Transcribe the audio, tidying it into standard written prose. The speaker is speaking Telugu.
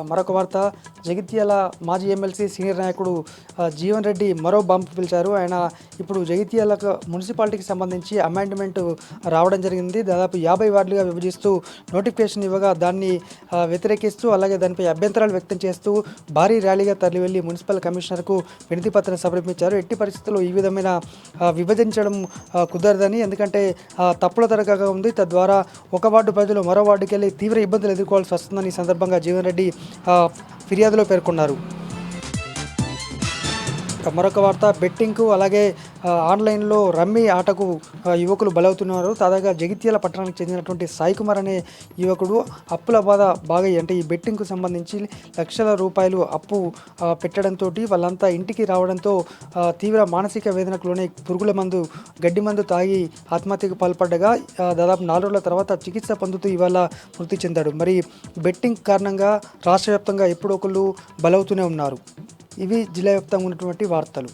మరొక వార్త, జగిత్యాల మాజీ ఎమ్మెల్సీ సీనియర్ నాయకుడు జీవన్ రెడ్డి మరో బంప్ పిలిచారు. ఆయన ఇప్పుడు జగిత్యాల మున్సిపాలిటీకి సంబంధించి అమెండ్మెంట్ రావడం జరిగింది. దాదాపు 50 వార్డులుగా విభజిస్తూ నోటిఫికేషన్ ఇవ్వగా దాన్ని వ్యతిరేకిస్తూ అలాగే దానిపై అభ్యంతరాలు వ్యక్తం చేస్తూ భారీ ర్యాలీగా తరలివెళ్లి మున్సిపల్ కమిషనర్కు వినతి పత్రం సమర్పించారు. ఎట్టి పరిస్థితుల్లో ఈ విధమైన విభజించడం కుదరదని, ఎందుకంటే తప్పుల తరగగా ఉంది. తద్వారా ఒక వార్డు ప్రజలు మరో వార్డుకి వెళ్ళి తీవ్ర ఇబ్బందులు ఎదుర్కోవాల్సి వస్తుందని ఈ సందర్భంగా జీవన్ రెడ్డి ఫిర్యాదులో పేర్కొన్నారు. మరొక వార్త, బెట్టింగ్కు అలాగే ఆన్లైన్లో రమ్మీ ఆటకు యువకులు బలవుతున్నారు. తాజాగా జగిత్యాల పట్టణానికి చెందినటువంటి సాయి కుమార్ అనే యువకుడు అప్పుల బాధ బాగా, అంటే ఈ బెట్టింగ్కు సంబంధించి లక్షల రూపాయలు అప్పు పెట్టడంతో వాళ్ళంతా ఇంటికి రావడంతో తీవ్ర మానసిక వేదనకు లోనే పురుగుల మందు, గడ్డి మందు తాగి ఆత్మహత్యకు పాల్పడ్డగా దాదాపు 4 రోజుల తర్వాత చికిత్స పొందుతూ ఇవాళ మృతి చెందాడు. మరి బెట్టింగ్ కారణంగా రాష్ట్ర వ్యాప్తంగా ఎప్పుడొకళ్ళు బలవుతూనే ఉన్నారు. ఇవి జిల్లా వ్యాప్తంగా ఉన్నటువంటి వార్తలు.